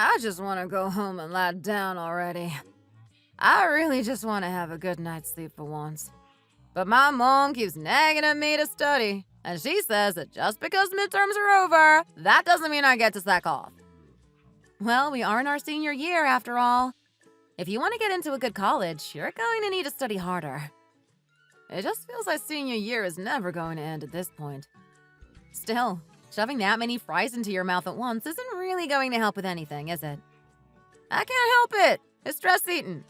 I just want to go home and lie down already. I really just want to have a good night's sleep for once. But my mom keeps nagging at me to study, and she says that just because midterms are over, that doesn't mean I get to slack off. Well, we are in our senior year after all. If you want to get into a good college, you're going to need to study harder. It just feels like senior year is never going to end at this point. Still, shoving that many fries into your mouth at once isn't really going to help with anything, is it? I can't help it. It's stress eating.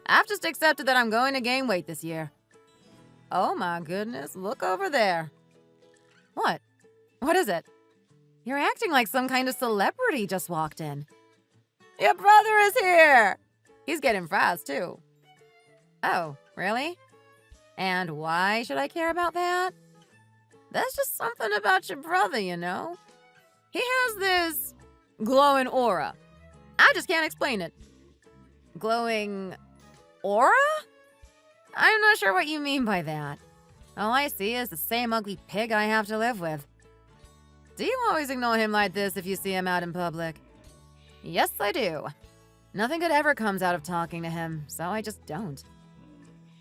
I've just accepted that I'm going to gain weight this year. Oh my goodness, look over there. What? What is it? You're acting like some kind of celebrity just walked in. Your brother is here! He's getting fries, too. Oh, really? And why should I care about that? There's just something about your brother, you know? He has this glowing aura. I just can't explain it. Glowing aura? I'm not sure what you mean by that. All I see is the same ugly pig I have to live with. Do you always ignore him like this if you see him out in public? Yes, I do. Nothing good ever comes out of talking to him, so I just don't.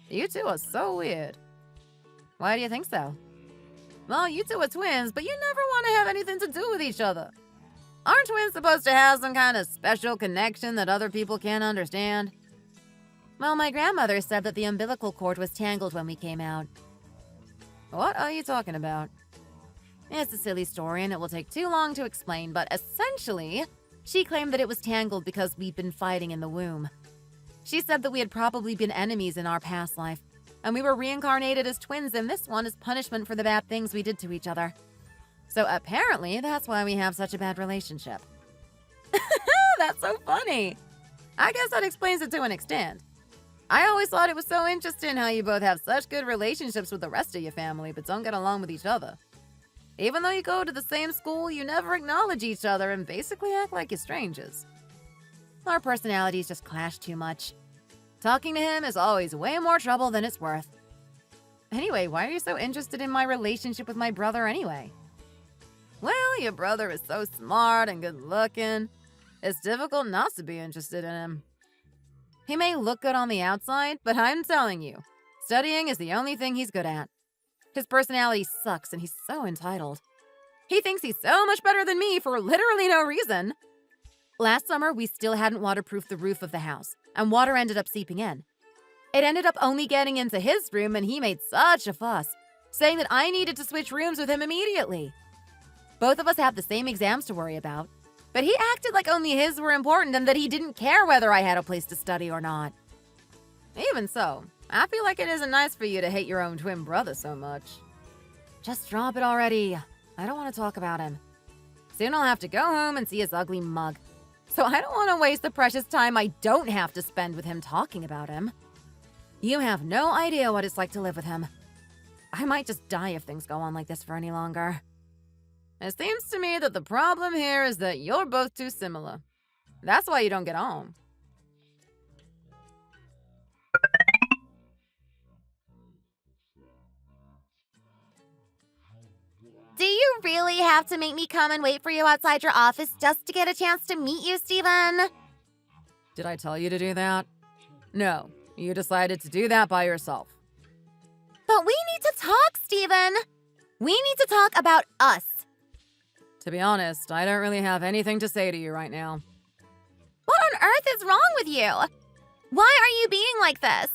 You two are so weird. Why do you think so? Well, you two are twins, but you never want to have anything to do with each other. Aren't twins supposed to have some kind of special connection that other people can't understand? Well, my grandmother said that the umbilical cord was tangled when we came out. What are you talking about? It's a silly story and it will take too long to explain, but essentially, she claimed that it was tangled because we'd been fighting in the womb. She said that we had probably been enemies in our past life, and we were reincarnated as twins in this one as punishment for the bad things we did to each other. So apparently, that's why we have such a bad relationship. That's so funny. I guess that explains it to an extent. I always thought it was so interesting how you both have such good relationships with the rest of your family, but don't get along with each other. Even though you go to the same school, you never acknowledge each other and basically act like you're strangers. Our personalities just clash too much. Talking to him is always way more trouble than it's worth. Anyway, why are you so interested in my relationship with my brother anyway? Well, your brother is so smart and good-looking. It's difficult not to be interested in him. He may look good on the outside, but I'm telling you, studying is the only thing he's good at. His personality sucks and he's so entitled. He thinks he's so much better than me for literally no reason. Last summer, we still hadn't waterproofed the roof of the house, and water ended up seeping in. It ended up only getting into his room, and he made such a fuss, saying that I needed to switch rooms with him immediately. Both of us have the same exams to worry about, but he acted like only his were important and that he didn't care whether I had a place to study or not. Even so, I feel like it isn't nice for you to hate your own twin brother so much. Just drop it already. I don't want to talk about him. Soon I'll have to go home and see his ugly mug. So I don't want to waste the precious time I don't have to spend with him talking about him. You have no idea what it's like to live with him. I might just die if things go on like this for any longer. It seems to me that the problem here is that you're both too similar. That's why you don't get on. Do you really have to make me come and wait for you outside your office just to get a chance to meet you, Stephen? Did I tell you to do that? No, you decided to do that by yourself. But we need to talk, Stephen. We need to talk about us. To be honest, I don't really have anything to say to you right now. What on earth is wrong with you? Why are you being like this?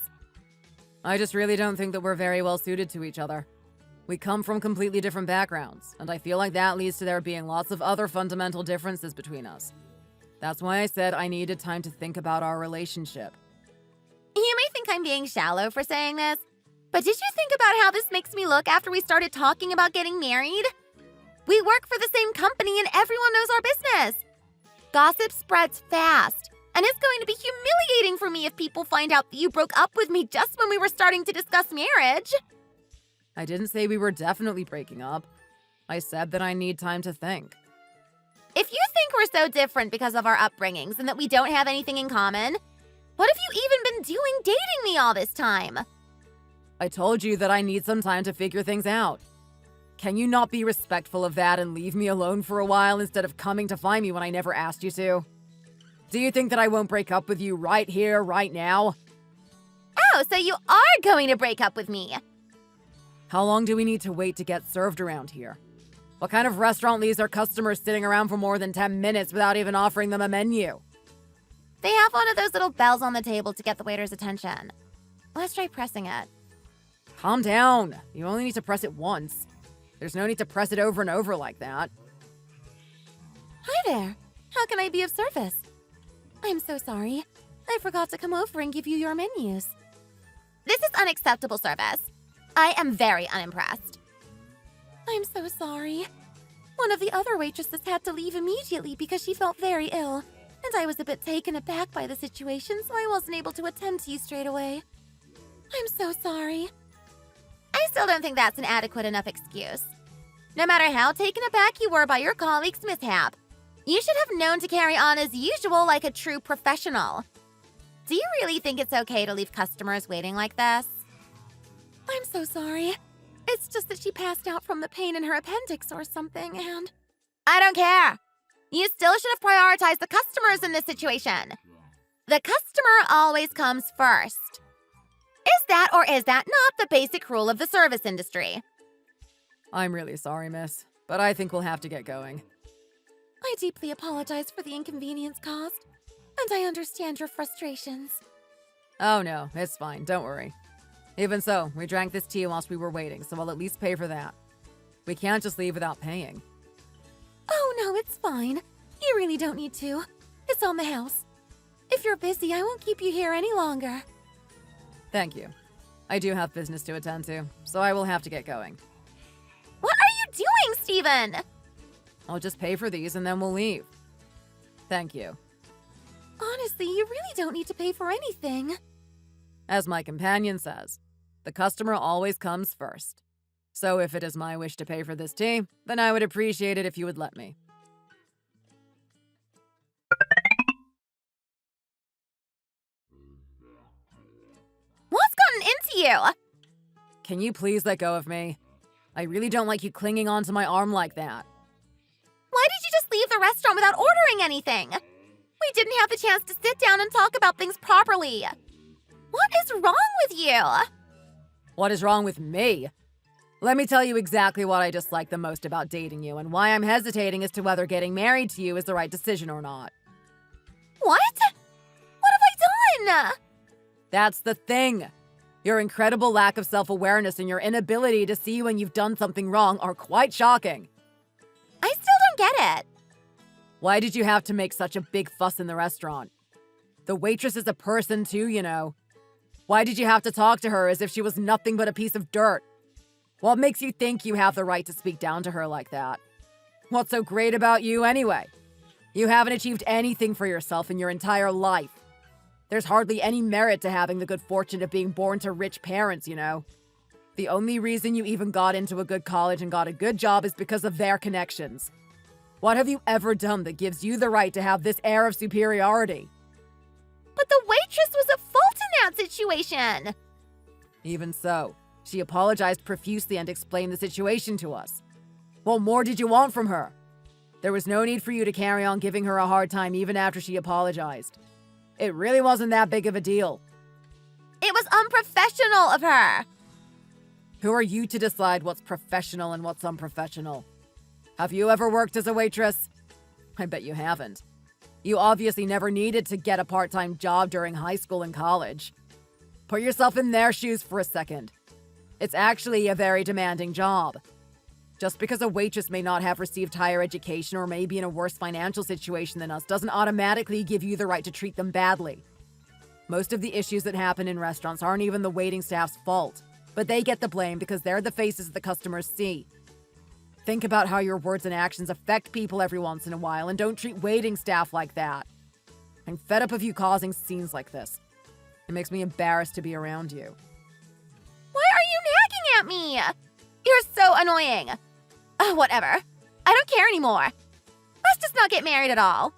I just really don't think that we're very well suited to each other. We come from completely different backgrounds, and I feel like that leads to there being lots of other fundamental differences between us. That's why I said I needed time to think about our relationship. You may think I'm being shallow for saying this, but did you think about how this makes me look after we started talking about getting married? We work for the same company and everyone knows our business. Gossip spreads fast, and it's going to be humiliating for me if people find out that you broke up with me just when we were starting to discuss marriage. I didn't say we were definitely breaking up. I said that I need time to think. If you think we're so different because of our upbringings and that we don't have anything in common, what have you even been doing dating me all this time? I told you that I need some time to figure things out. Can you not be respectful of that and leave me alone for a while instead of coming to find me when I never asked you to? Do you think that I won't break up with you right here, right now? Oh, so you are going to break up with me. How long do we need to wait to get served around here? What kind of restaurant leaves their customers sitting around for more than 10 minutes without even offering them a menu? They have one of those little bells on the table to get the waiter's attention. Let's try pressing it. Calm down. You only need to press it once. There's no need to press it over and over like that. Hi there. How can I be of service? I'm so sorry. I forgot to come over and give you your menus. This is unacceptable service. I am very unimpressed. I'm so sorry. One of the other waitresses had to leave immediately because she felt very ill, and I was a bit taken aback by the situation, so I wasn't able to attend to you straight away. I'm so sorry. I still don't think that's an adequate enough excuse. No matter how taken aback you were by your colleague's mishap, you should have known to carry on as usual like a true professional. Do you really think it's okay to leave customers waiting like this? I'm so sorry. It's just that she passed out from the pain in her appendix or something, and... I don't care! You still should have prioritized the customers in this situation. The customer always comes first. Is that or is that not the basic rule of the service industry? I'm really sorry, miss, but I think we'll have to get going. I deeply apologize for the inconvenience caused, and I understand your frustrations. Oh no, it's fine, don't worry. Even so, we drank this tea whilst we were waiting, so I'll at least pay for that. We can't just leave without paying. Oh no, it's fine. You really don't need to. It's on the house. If you're busy, I won't keep you here any longer. Thank you. I do have business to attend to, so I will have to get going. What are you doing, Steven? I'll just pay for these and then we'll leave. Thank you. Honestly, you really don't need to pay for anything. As my companion says, the customer always comes first. So if it is my wish to pay for this tea, then I would appreciate it if you would let me. What's gotten into you? Can you please let go of me? I really don't like you clinging onto my arm like that. Why did you just leave the restaurant without ordering anything? We didn't have the chance to sit down and talk about things properly. What is wrong with you? What is wrong with me? Let me tell you exactly what I dislike the most about dating you and why I'm hesitating as to whether getting married to you is the right decision or not. What? What have I done? That's the thing. Your incredible lack of self-awareness and your inability to see when you've done something wrong are quite shocking. I still don't get it. Why did you have to make such a big fuss in the restaurant? The waitress is a person too, you know. Why did you have to talk to her as if she was nothing but a piece of dirt? What makes you think you have the right to speak down to her like that? What's so great about you anyway? You haven't achieved anything for yourself in your entire life. There's hardly any merit to having the good fortune of being born to rich parents, you know. The only reason you even got into a good college and got a good job is because of their connections. What have you ever done that gives you the right to have this air of superiority? But the waitress was at fault in that situation. Even so, she apologized profusely and explained the situation to us. What more did you want from her? There was no need for you to carry on giving her a hard time even after she apologized. It really wasn't that big of a deal. It was unprofessional of her. Who are you to decide what's professional and what's unprofessional? Have you ever worked as a waitress? I bet you haven't. You obviously never needed to get a part-time job during high school and college. Put yourself in their shoes for a second. It's actually a very demanding job. Just because a waitress may not have received higher education or may be in a worse financial situation than us doesn't automatically give you the right to treat them badly. Most of the issues that happen in restaurants aren't even the waiting staff's fault, but they get the blame because they're the faces the customers see. Think about how your words and actions affect people every once in a while and don't treat waiting staff like that. I'm fed up of you causing scenes like this. It makes me embarrassed to be around you. Why are you nagging at me? You're so annoying. Whatever. I don't care anymore. Let's just not get married at all.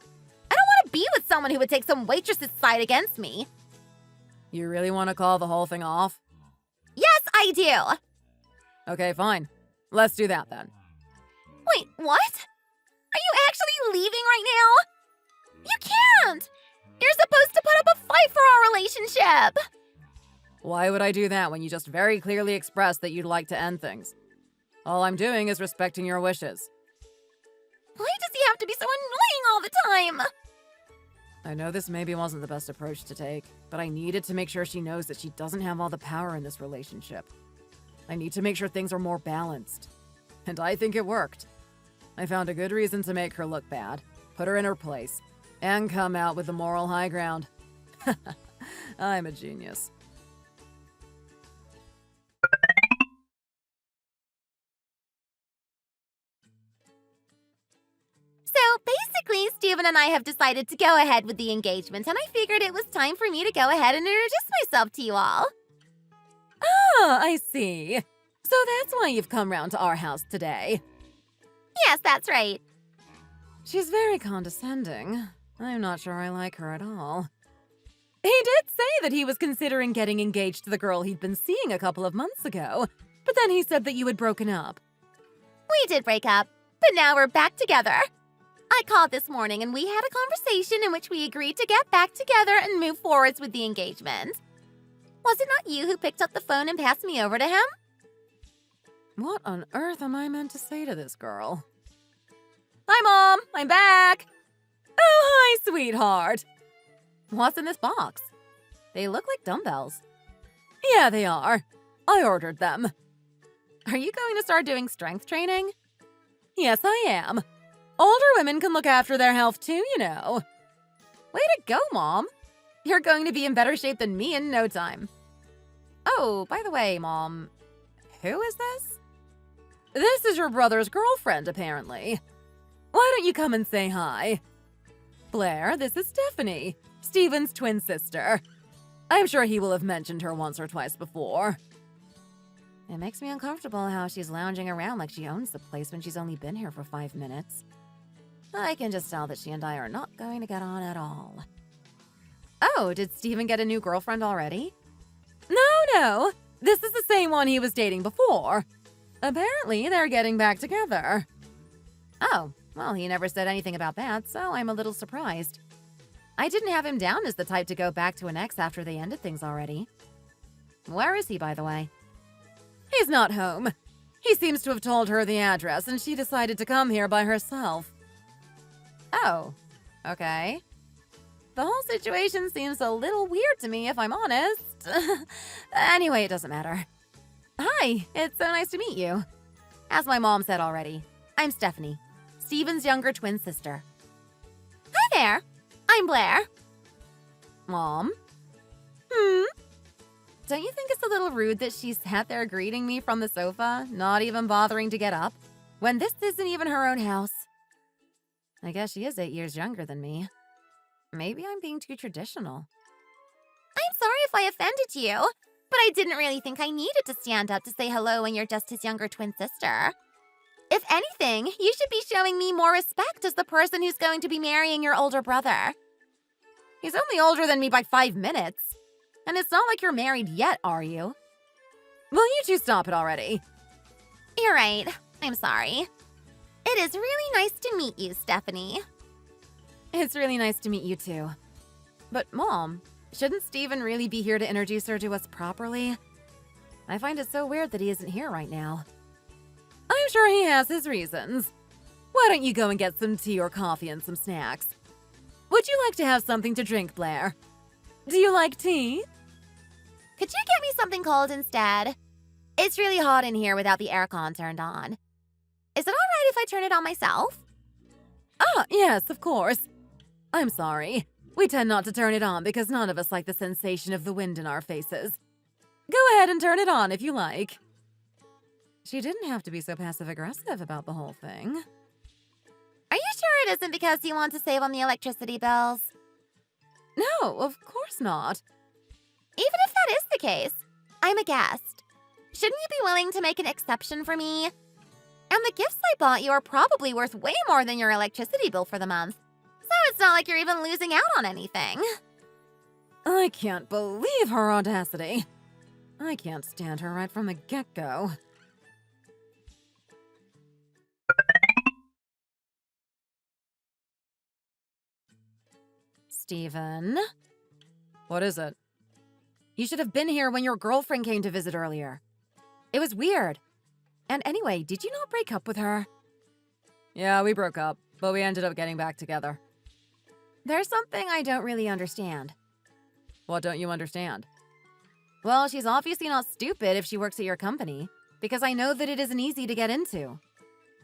I don't want to be with someone who would take some waitress's side against me. You really want to call the whole thing off? Yes, I do. Okay, fine. Let's do that then. Wait, what? Are you actually leaving right now? You can't! relationship. Why would I do that when you just very clearly expressed that you'd like to end things? All I'm doing is respecting your wishes. Why does he have to be so annoying all the time? I know this maybe wasn't the best approach to take, but I needed to make sure she knows that she doesn't have all the power in this relationship. I need to make sure things are more balanced. And I think it worked. I found a good reason to make her look bad, put her in her place, and come out with the moral high ground. I'm a genius. So basically, Steven and I have decided to go ahead with the engagement, and I figured it was time for me to go ahead and introduce myself to you all. Oh, I see. So that's why you've come round to our house today. Yes, that's right. She's very condescending. I'm not sure I like her at all. He did say that he was considering getting engaged to the girl he'd been seeing a couple of months ago, but then he said that you had broken up. We did break up, but now we're back together. I called this morning and we had a conversation in which we agreed to get back together and move forwards with the engagement. Was it not you who picked up the phone and passed me over to him? What on earth am I meant to say to this girl? Hi, Mom! I'm back! Oh, hi, sweetheart! What's in this box? They look like dumbbells. Yeah, they are. I ordered them. Are you going to start doing strength training? Yes, I am. Older women can look after their health too, you know. Way to go, Mom. You're going to be in better shape than me in no time. Oh, by the way, Mom, who is this? This is your brother's girlfriend, apparently. Why don't you come and say hi? Blair, this is Stephanie, Steven's twin sister. I'm sure he will have mentioned her once or twice before. It makes me uncomfortable how she's lounging around like she owns the place when she's only been here for 5 minutes. I can just tell that she and I are not going to get on at all. Oh, did Steven get a new girlfriend already? No. This is the same one he was dating before. Apparently, they're getting back together. Oh, well, he never said anything about that, so I'm a little surprised. I didn't have him down as the type to go back to an ex after they ended things already. Where is he, by the way? He's not home. He seems to have told her the address, and she decided to come here by herself. Oh, okay. The whole situation seems a little weird to me, if I'm honest. Anyway, it doesn't matter. Hi, it's so nice to meet you. As my mom said already, I'm Stephanie, Steven's younger twin sister. Hi there. I'm Blair. Mom? Don't you think it's a little rude that she sat there greeting me from the sofa, not even bothering to get up, when this isn't even her own house? I guess she is 8 years younger than me. Maybe I'm being too traditional. I'm sorry if I offended you, but I didn't really think I needed to stand up to say hello when you're just his younger twin sister. If anything, you should be showing me more respect as the person who's going to be marrying your older brother. He's only older than me by 5 minutes. And it's not like you're married yet, are you? Will you two stop it already? You're right. I'm sorry. It is really nice to meet you, Stephanie. It's really nice to meet you too. But Mom, shouldn't Steven really be here to introduce her to us properly? I find it so weird that he isn't here right now. I'm sure he has his reasons. Why don't you go and get some tea or coffee and some snacks? Would you like to have something to drink, Blair? Do you like tea? Could you get me something cold instead? It's really hot in here without the aircon turned on. Is it all right if I turn it on myself? Ah, yes, of course. I'm sorry. We tend not to turn it on because none of us like the sensation of the wind in our faces. Go ahead and turn it on if you like. She didn't have to be so passive-aggressive about the whole thing. Are you sure it isn't because you want to save on the electricity bills? No, of course not. Even if that is the case, I'm a guest. Shouldn't you be willing to make an exception for me? And the gifts I bought you are probably worth way more than your electricity bill for the month. So it's not like you're even losing out on anything. I can't believe her audacity. I can't stand her right from the get-go. Steven? What is it? You should have been here when your girlfriend came to visit earlier. It was weird. And anyway, did you not break up with her? Yeah, we broke up, but we ended up getting back together. There's something I don't really understand. What don't you understand? Well, she's obviously not stupid if she works at your company, because I know that it isn't easy to get into.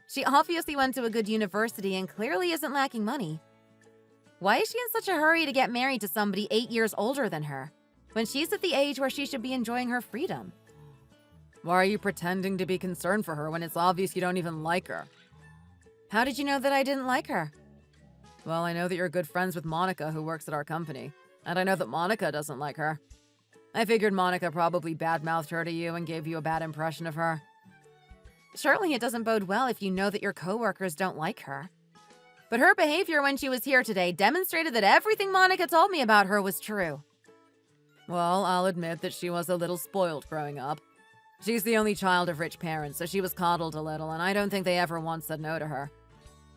She obviously went to a good university and clearly isn't lacking money. Why is she in such a hurry to get married to somebody 8 years older than her, when she's at the age where she should be enjoying her freedom? Why are you pretending to be concerned for her when it's obvious you don't even like her? How did you know that I didn't like her? Well, I know that you're good friends with Monica, who works at our company, and I know that Monica doesn't like her. I figured Monica probably badmouthed her to you and gave you a bad impression of her. Surely it doesn't bode well if you know that your coworkers don't like her. But her behavior when she was here today demonstrated that everything Monica told me about her was true. Well, I'll admit that she was a little spoiled growing up. She's the only child of rich parents, so she was coddled a little, and I don't think they ever once said no to her.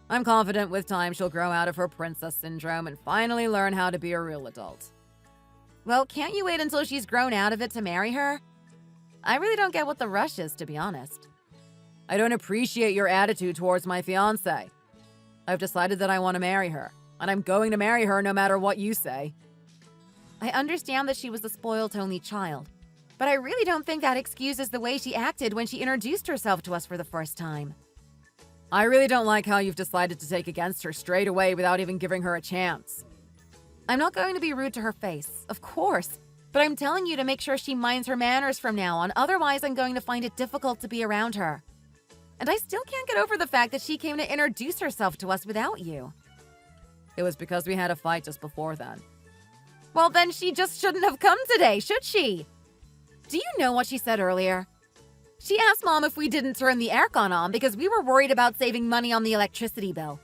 I'm confident with time she'll grow out of her princess syndrome and finally learn how to be a real adult. Well, can't you wait until she's grown out of it to marry her? I really don't get what the rush is, to be honest. I don't appreciate your attitude towards my fiancé. I've decided that I want to marry her, and I'm going to marry her no matter what you say. I understand that she was a spoiled only child, but I really don't think that excuses the way she acted when she introduced herself to us for the first time. I really don't like how you've decided to take against her straight away without even giving her a chance. I'm not going to be rude to her face, of course, but I'm telling you to make sure she minds her manners from now on, otherwise I'm going to find it difficult to be around her. And I still can't get over the fact that she came to introduce herself to us without you. It was because we had a fight just before then. Well, then she just shouldn't have come today, should she? Do you know what she said earlier? She asked Mom if we didn't turn the aircon on because we were worried about saving money on the electricity bill.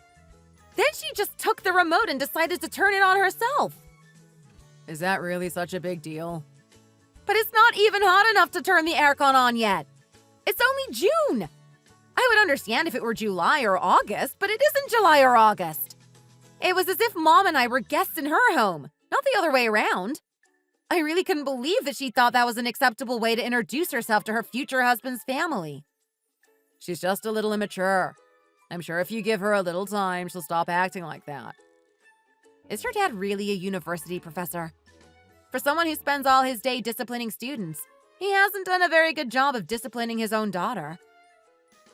Then she just took the remote and decided to turn it on herself. Is that really such a big deal? But it's not even hot enough to turn the aircon on yet. It's only June. I would understand if it were July or August, but it isn't July or August. It was as if Mom and I were guests in her home, not the other way around. I really couldn't believe that she thought that was an acceptable way to introduce herself to her future husband's family. She's just a little immature. I'm sure if you give her a little time, she'll stop acting like that. Is her dad really a university professor? For someone who spends all his day disciplining students, he hasn't done a very good job of disciplining his own daughter.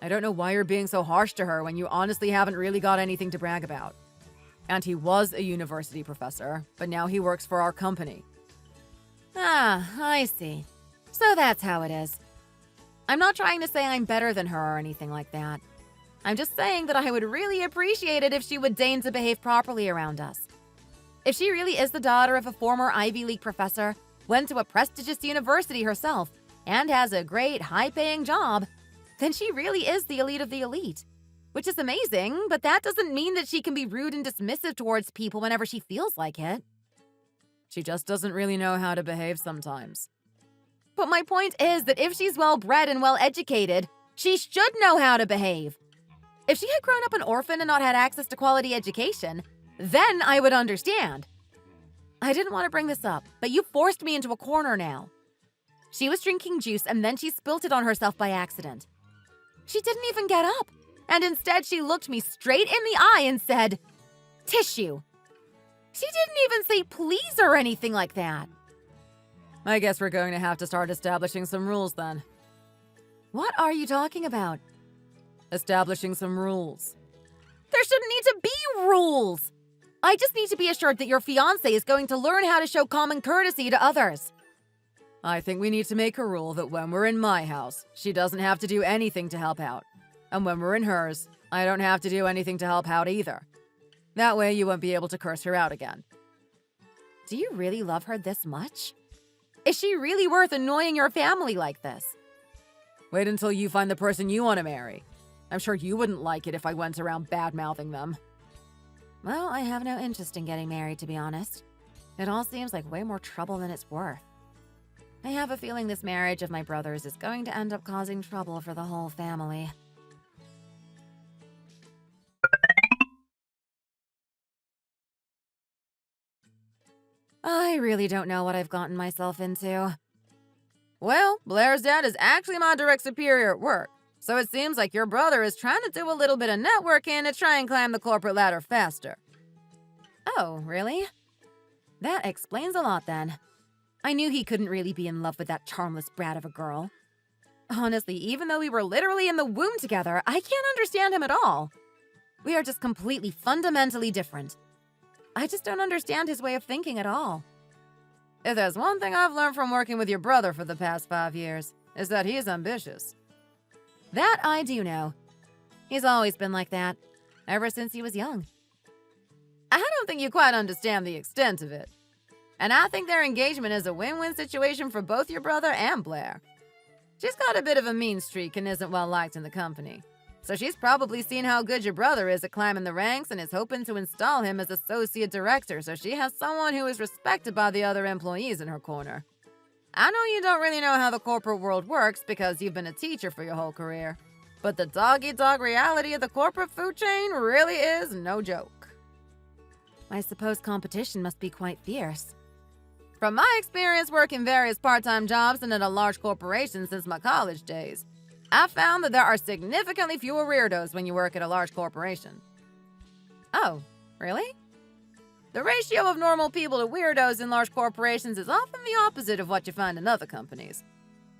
I don't know why you're being so harsh to her when you honestly haven't really got anything to brag about. And he was a university professor, but now he works for our company. Ah, I see. So that's how it is. I'm not trying to say I'm better than her or anything like that. I'm just saying that I would really appreciate it if she would deign to behave properly around us. If she really is the daughter of a former Ivy League professor, went to a prestigious university herself, and has a great, high-paying job, then she really is the elite of the elite. Which is amazing, but that doesn't mean that she can be rude and dismissive towards people whenever she feels like it. She just doesn't really know how to behave sometimes. But my point is that if she's well-bred and well-educated, she should know how to behave. If she had grown up an orphan and not had access to quality education, then I would understand. I didn't want to bring this up, but you forced me into a corner now. She was drinking juice and then she spilt it on herself by accident. She didn't even get up, and instead she looked me straight in the eye and said, "Tissue." She didn't even say please or anything like that. I guess we're going to have to start establishing some rules then. What are you talking about? Establishing some rules. There shouldn't need to be rules. I just need to be assured that your fiancé is going to learn how to show common courtesy to others. I think we need to make a rule that when we're in my house, she doesn't have to do anything to help out. And when we're in hers, I don't have to do anything to help out either. That way you won't be able to curse her out again. Do you really love her this much? Is she really worth annoying your family like this? Wait until you find the person you want to marry. I'm sure you wouldn't like it if I went around bad-mouthing them. Well, I have no interest in getting married, to be honest. It all seems like way more trouble than it's worth. I have a feeling this marriage of my brother's is going to end up causing trouble for the whole family. I really don't know what I've gotten myself into. Well, Blair's dad is actually my direct superior at work, so it seems like your brother is trying to do a little bit of networking to try and climb the corporate ladder faster. Oh, really? That explains a lot then. I knew he couldn't really be in love with that charmless brat of a girl. Honestly, even though we were literally in the womb together, I can't understand him at all. We are just completely fundamentally different. I just don't understand his way of thinking at all. If there's one thing I've learned from working with your brother for the past 5 years, is that he is ambitious. That I do know. He's always been like that, ever since he was young. I don't think you quite understand the extent of it. And I think their engagement is a win-win situation for both your brother and Blair. She's got a bit of a mean streak and isn't well liked in the company. So she's probably seen how good your brother is at climbing the ranks and is hoping to install him as associate director so she has someone who is respected by the other employees in her corner. I know you don't really know how the corporate world works because you've been a teacher for your whole career, but the dog-eat-dog reality of the corporate food chain really is no joke. I suppose competition must be quite fierce. From my experience working various part-time jobs and at a large corporation since my college days, I've found that there are significantly fewer weirdos when you work at a large corporation. Oh, really? The ratio of normal people to weirdos in large corporations is often the opposite of what you find in other companies.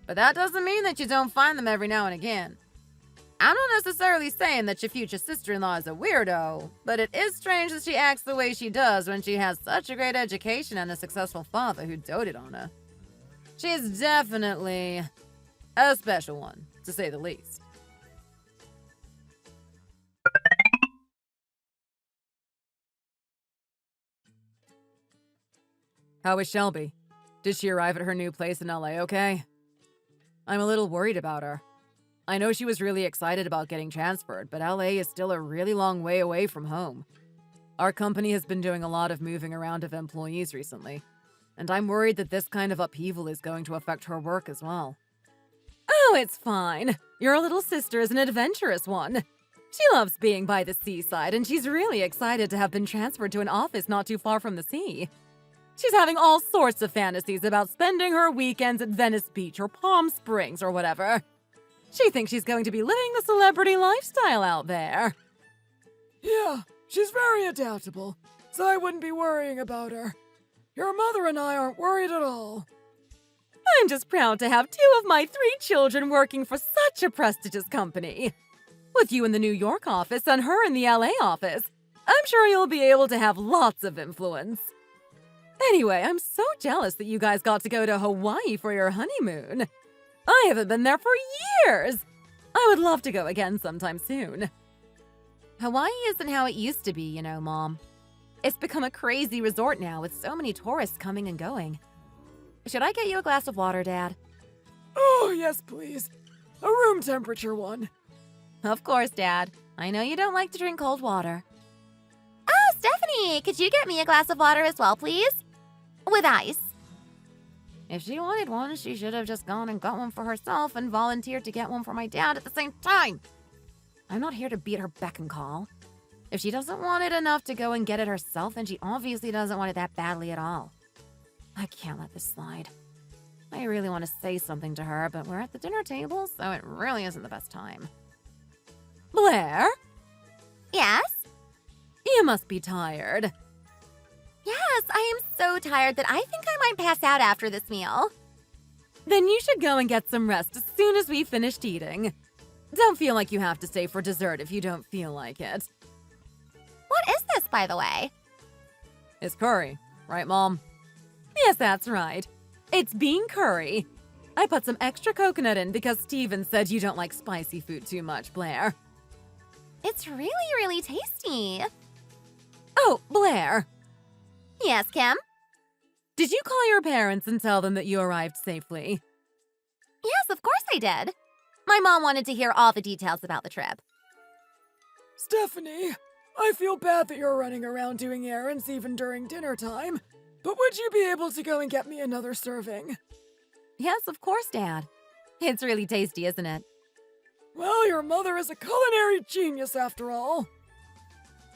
But that doesn't mean that you don't find them every now and again. I'm not necessarily saying that your future sister-in-law is a weirdo, but it is strange that she acts the way she does when she has such a great education and a successful father who doted on her. She's definitely a special one, to say the least. How is Shelby? Did she arrive at her new place in LA okay? I'm a little worried about her. I know she was really excited about getting transferred, but LA is still a really long way away from home. Our company has been doing a lot of moving around of employees recently, and I'm worried that this kind of upheaval is going to affect her work as well. Oh, it's fine. Your little sister is an adventurous one. She loves being by the seaside, and she's really excited to have been transferred to an office not too far from the sea. She's having all sorts of fantasies about spending her weekends at Venice Beach or Palm Springs or whatever. She thinks she's going to be living the celebrity lifestyle out there. Yeah, she's very adaptable, so I wouldn't be worrying about her. Your mother and I aren't worried at all. I'm just proud to have 2 of my 3 children working for such a prestigious company. With you in the New York office and her in the LA office, I'm sure you'll be able to have lots of influence. Anyway, I'm so jealous that you guys got to go to Hawaii for your honeymoon. I haven't been there for years. I would love to go again sometime soon. Hawaii isn't how it used to be, you know, Mom. It's become a crazy resort now with so many tourists coming and going. Should I get you a glass of water, Dad? Oh, yes, please. A room temperature one. Of course, Dad. I know you don't like to drink cold water. Oh, Stephanie, could you get me a glass of water as well, please? With ice. If she wanted one, she should have just gone and got one for herself and volunteered to get one for my dad at the same time. I'm not here to be at her beck and call. If she doesn't want it enough to go and get it herself, then she obviously doesn't want it that badly at all. I can't let this slide. I really want to say something to her, but we're at the dinner table, so it really isn't the best time. Blair? Yes? You must be tired. Yes, I am so tired that I think I might pass out after this meal. Then you should go and get some rest as soon as we've finished eating. Don't feel like you have to stay for dessert if you don't feel like it. What is this, by the way? It's curry, right, Mom? Yes, that's right. It's bean curry. I put some extra coconut in because Steven said you don't like spicy food too much, Blair. It's really, really tasty. Oh, Blair. Yes, Kim? Did you call your parents and tell them that you arrived safely? Yes, of course I did. My mom wanted to hear all the details about the trip. Stephanie, I feel bad that you're running around doing errands even during dinner time, but would you be able to go and get me another serving? Yes, of course, Dad. It's really tasty, isn't it? Well, your mother is a culinary genius after all.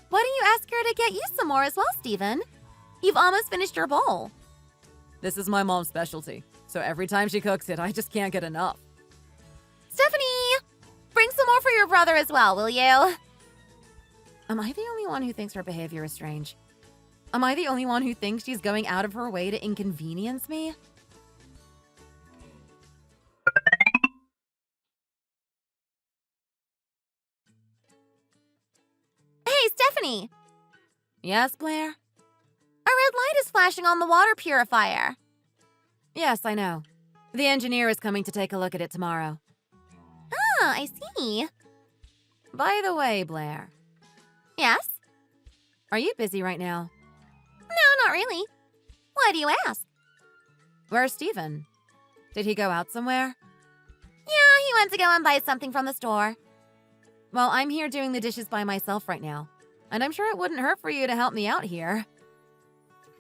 Why don't you ask her to get you some more as well, Steven? You've almost finished your bowl. This is my mom's specialty, so every time she cooks it, I just can't get enough. Stephanie! Bring some more for your brother as well, will you? Am I the only one who thinks her behavior is strange? Am I the only one who thinks she's going out of her way to inconvenience me? Hey, Stephanie! Yes, Blair? A red light is flashing on the water purifier. Yes, I know. The engineer is coming to take a look at it tomorrow. Ah, I see. By the way, Blair, Yes? are you busy right now? No, not really. Why do you ask? Where's Steven? Did he go out somewhere? Yeah, he went to go and buy something from the store. Well, I'm here doing the dishes by myself right now, and I'm sure it wouldn't hurt for you to help me out here.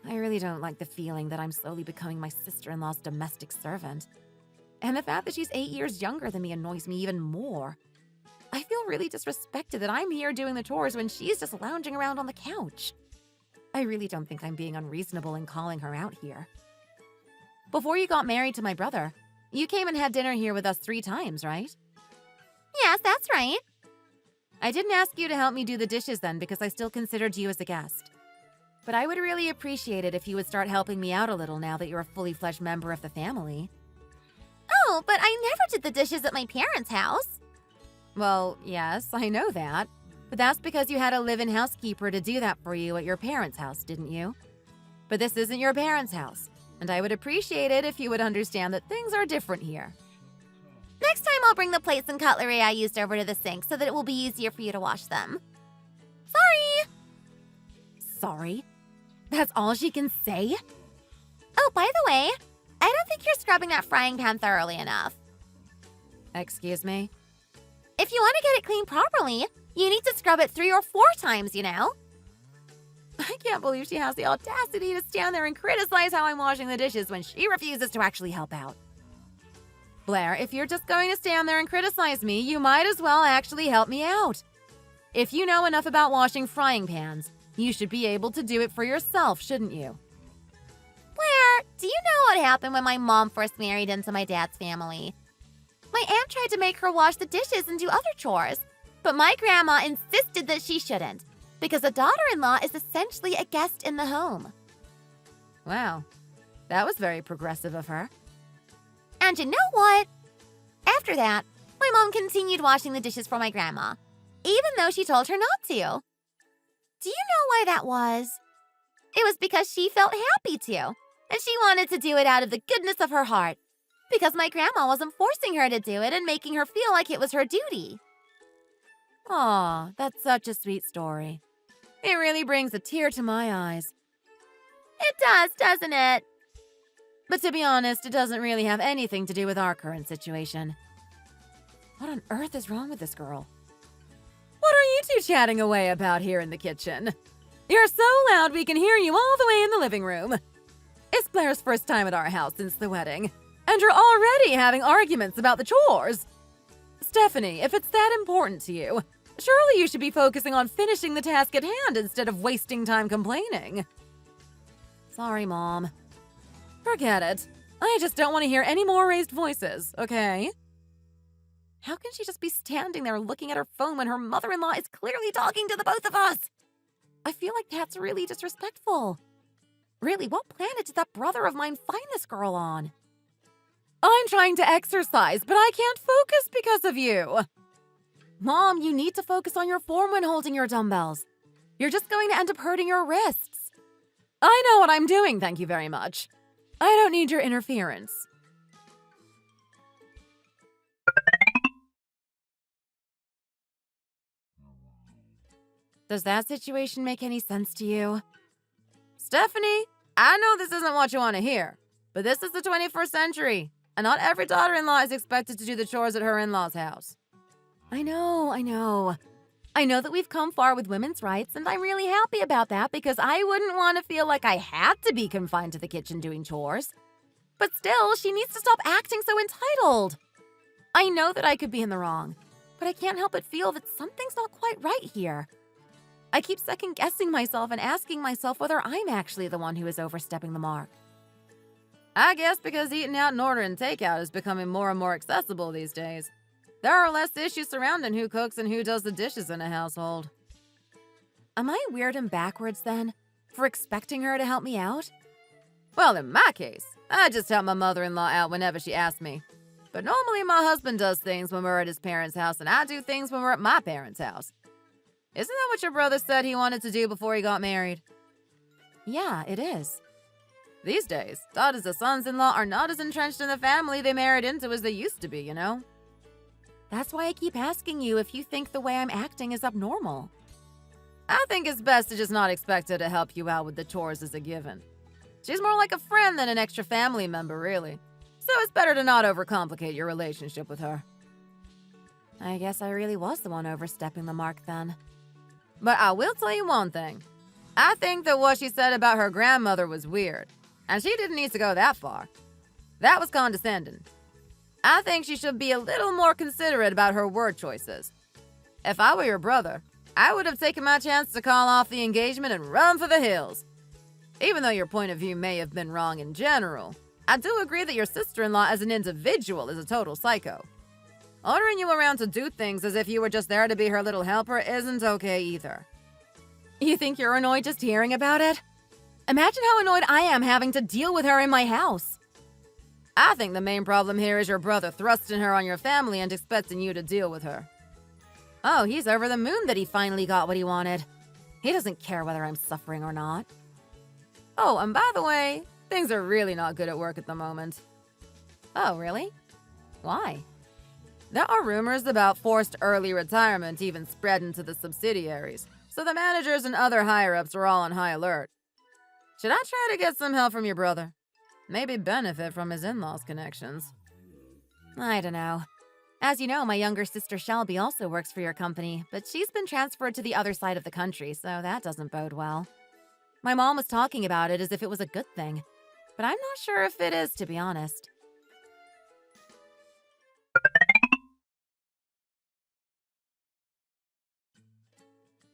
I really don't like the feeling that I'm slowly becoming my sister-in-law's domestic servant. And the fact that she's 8 years younger than me annoys me even more. I feel really disrespected that I'm here doing the chores when she's just lounging around on the couch. I really don't think I'm being unreasonable in calling her out here. Before you got married to my brother, you came and had dinner here with us 3 times, right? Yes, that's right. I didn't ask you to help me do the dishes then because I still considered you as a guest. But I would really appreciate it if you would start helping me out a little now that you're a fully fledged member of the family. Oh, but I never did the dishes at my parents' house. Well, yes, I know that. But that's because you had a live-in housekeeper to do that for you at your parents' house, didn't you? But this isn't your parents' house, and I would appreciate it if you would understand that things are different here. Next time I'll bring the plates and cutlery I used over to the sink so that it will be easier for you to wash them. Sorry! Sorry? That's all she can say? Oh, by the way, I don't think you're scrubbing that frying pan thoroughly enough. Excuse me? If you want to get it clean properly, you need to scrub it 3 or 4 times, you know? I can't believe she has the audacity to stand there and criticize how I'm washing the dishes when she refuses to actually help out. Blair, if you're just going to stand there and criticize me, you might as well actually help me out. If you know enough about washing frying pans, you should be able to do it for yourself, shouldn't you? Blair, do you know what happened when my mom first married into my dad's family? My aunt tried to make her wash the dishes and do other chores, but my grandma insisted that she shouldn't, because a daughter-in-law is essentially a guest in the home. Wow, that was very progressive of her. And you know what? After that, my mom continued washing the dishes for my grandma, even though she told her not to. Do you know why that was? It was because she felt happy to, and she wanted to do it out of the goodness of her heart, because my grandma wasn't forcing her to do it and making her feel like it was her duty. Aw, that's such a sweet story. It really brings a tear to my eyes. It does, doesn't it? But to be honest, it doesn't really have anything to do with our current situation. What on earth is wrong with this girl? What are you two chatting away about here in the kitchen? You're so loud we can hear you all the way in the living room. It's Blair's first time at our house since the wedding, and you're already having arguments about the chores. Stephanie, if it's that important to you, surely you should be focusing on finishing the task at hand instead of wasting time complaining. Sorry, Mom. Forget it. I just don't want to hear any more raised voices, okay? How can she just be standing there looking at her phone when her mother-in-law is clearly talking to the both of us? I feel like that's really disrespectful. Really, what planet did that brother of mine find this girl on? I'm trying to exercise, but I can't focus because of you. Mom, you need to focus on your form when holding your dumbbells. You're just going to end up hurting your wrists. I know what I'm doing, thank you very much. I don't need your interference. Does that situation make any sense to you? Stephanie, I know this isn't what you want to hear, but this is the 21st century, and not every daughter-in-law is expected to do the chores at her in-law's house. I know. I know that we've come far with women's rights, and I'm really happy about that because I wouldn't want to feel like I had to be confined to the kitchen doing chores. But still, she needs to stop acting so entitled. I know that I could be in the wrong, but I can't help but feel that something's not quite right here. I keep second-guessing myself and asking myself whether I'm actually the one who is overstepping the mark. I guess because eating out and ordering takeout is becoming more and more accessible these days. There are less issues surrounding who cooks and who does the dishes in a household. Am I weird and backwards then, for expecting her to help me out? Well, in my case, I just help my mother-in-law out whenever she asks me. But normally my husband does things when we're at his parents' house and I do things when we're at my parents' house. Isn't that what your brother said he wanted to do before he got married? Yeah, it is. These days, daughters of sons-in-law are not as entrenched in the family they married into as they used to be, you know? That's why I keep asking you if you think the way I'm acting is abnormal. I think it's best to just not expect her to help you out with the chores as a given. She's more like a friend than an extra family member, really. So it's better to not overcomplicate your relationship with her. I guess I really was the one overstepping the mark then. But I will tell you one thing. I think that what she said about her grandmother was weird. And she didn't need to go that far. That was condescending. I think she should be a little more considerate about her word choices. If I were your brother, I would have taken my chance to call off the engagement and run for the hills. Even though your point of view may have been wrong in general, I do agree that your sister-in-law as an individual is a total psycho. Ordering you around to do things as if you were just there to be her little helper isn't okay either. You think you're annoyed just hearing about it? Imagine how annoyed I am having to deal with her in my house. I think the main problem here is your brother thrusting her on your family and expecting you to deal with her. Oh, he's over the moon that he finally got what he wanted. He doesn't care whether I'm suffering or not. Oh, and by the way, things are really not good at work at the moment. Oh, really? Why? There are rumors about forced early retirement even spreading to the subsidiaries, so the managers and other higher-ups are all on high alert. Should I try to get some help from your brother? Maybe benefit from his in-laws' connections. I don't know. As you know, my younger sister Shelby also works for your company, but she's been transferred to the other side of the country, so that doesn't bode well. My mom was talking about it as if it was a good thing, but I'm not sure if it is, to be honest.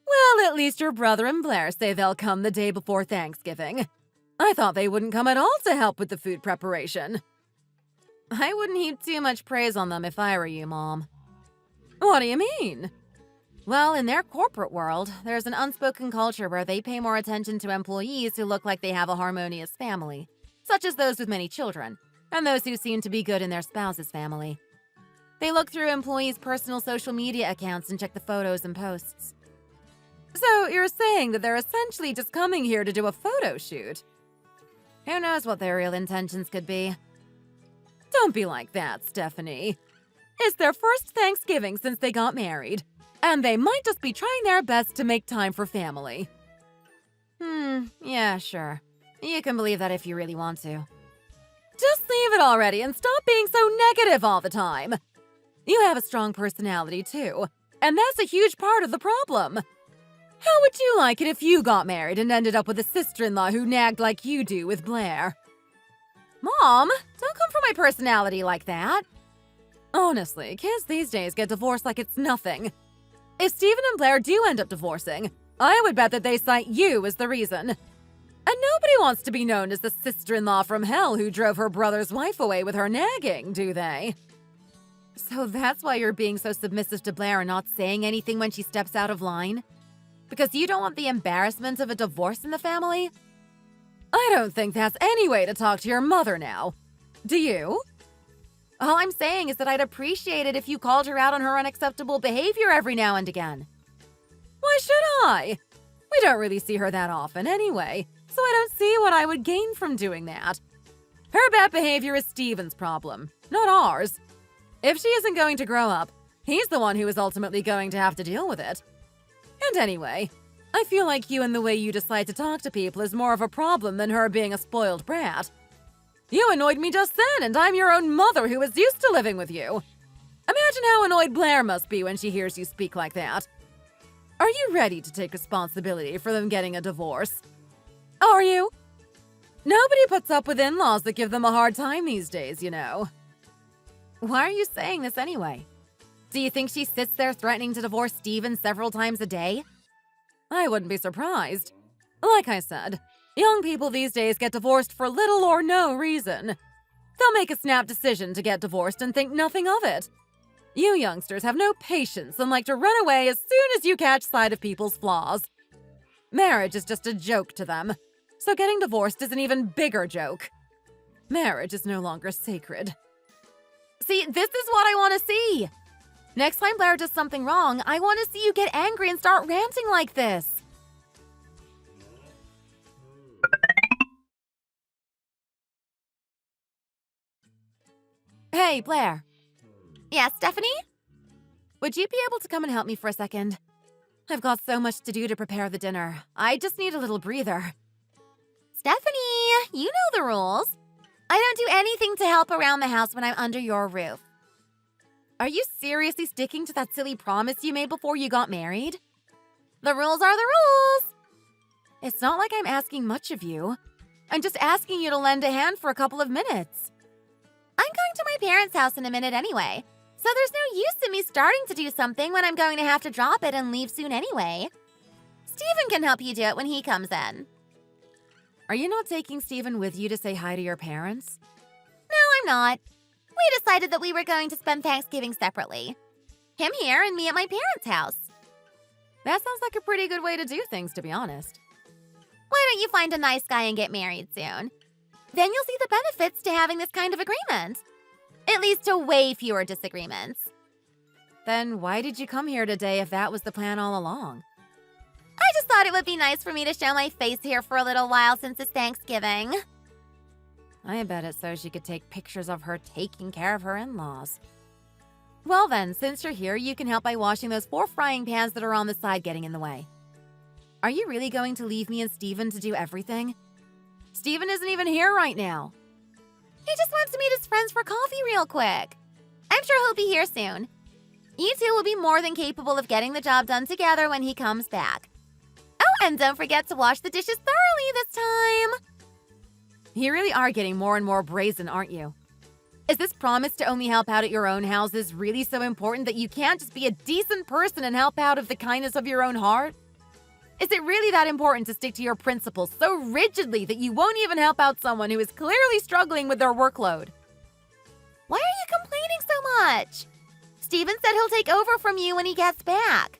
Well, at least your brother and Blair say they'll come the day before Thanksgiving. I thought they wouldn't come at all to help with the food preparation. I wouldn't heap too much praise on them if I were you, Mom. What do you mean? Well, in their corporate world, there's an unspoken culture where they pay more attention to employees who look like they have a harmonious family, such as those with many children, and those who seem to be good in their spouse's family. They look through employees' personal social media accounts and check the photos and posts. So you're saying that they're essentially just coming here to do a photo shoot? Who knows what their real intentions could be? Don't be like that, Stephanie. It's their first Thanksgiving since they got married, and they might just be trying their best to make time for family. Yeah, sure. You can believe that if you really want to. Just leave it already and stop being so negative all the time. You have a strong personality, too, and that's a huge part of the problem. How would you like it if you got married and ended up with a sister-in-law who nagged like you do with Blair? Mom, don't come for my personality like that. Honestly, kids these days get divorced like it's nothing. If Stephen and Blair do end up divorcing, I would bet that they cite you as the reason. And nobody wants to be known as the sister-in-law from hell who drove her brother's wife away with her nagging, do they? So that's why you're being so submissive to Blair and not saying anything when she steps out of line? Because you don't want the embarrassment of a divorce in the family? I don't think that's any way to talk to your mother now. Do you? All I'm saying is that I'd appreciate it if you called her out on her unacceptable behavior every now and again. Why should I? We don't really see her that often anyway, so I don't see what I would gain from doing that. Her bad behavior is Steven's problem, not ours. If she isn't going to grow up, he's the one who is ultimately going to have to deal with it. And anyway, I feel like you and the way you decide to talk to people is more of a problem than her being a spoiled brat. You annoyed me just then, and I'm your own mother who is used to living with you. Imagine how annoyed Blair must be when she hears you speak like that. Are you ready to take responsibility for them getting a divorce? Are you? Nobody puts up with in-laws that give them a hard time these days, you know. Why are you saying this anyway? Do you think she sits there threatening to divorce Steven several times a day? I wouldn't be surprised. Like I said, young people these days get divorced for little or no reason. They'll make a snap decision to get divorced and think nothing of it. You youngsters have no patience and like to run away as soon as you catch sight of people's flaws. Marriage is just a joke to them, so getting divorced is an even bigger joke. Marriage is no longer sacred. See, this is what I want to see! Next time Blair does something wrong, I want to see you get angry and start ranting like this. Hey, Blair. Yeah, Stephanie? Would you be able to come and help me for a second? I've got so much to do to prepare the dinner. I just need a little breather. Stephanie, you know the rules. I don't do anything to help around the house when I'm under your roof. Are you seriously sticking to that silly promise you made before you got married? The rules are the rules. It's not like I'm asking much of you. I'm just asking you to lend a hand for a couple of minutes. I'm going to my parents' house in a minute anyway, so there's no use in me starting to do something when I'm going to have to drop it and leave soon anyway. Steven can help you do it when he comes in. Are you not taking Steven with you to say hi to your parents? No, I'm not. We decided that we were going to spend Thanksgiving separately. Him here and me at my parents' house. That sounds like a pretty good way to do things, to be honest. Why don't you find a nice guy and get married soon? Then you'll see the benefits to having this kind of agreement. It leads to way fewer disagreements. Then why did you come here today if that was the plan all along? I just thought it would be nice for me to show my face here for a little while since it's Thanksgiving. I bet it's so she could take pictures of her taking care of her in-laws. Well then, since you're here, you can help by washing those 4 frying pans that are on the side getting in the way. Are you really going to leave me and Steven to do everything? Steven isn't even here right now. He just wants to meet his friends for coffee real quick. I'm sure he'll be here soon. You two will be more than capable of getting the job done together when he comes back. Oh, and don't forget to wash the dishes thoroughly this time. You really are getting more and more brazen, aren't you? Is this promise to only help out at your own houses really so important that you can't just be a decent person and help out of the kindness of your own heart? Is it really that important to stick to your principles so rigidly that you won't even help out someone who is clearly struggling with their workload? Why are you complaining so much? Steven said he'll take over from you when he gets back.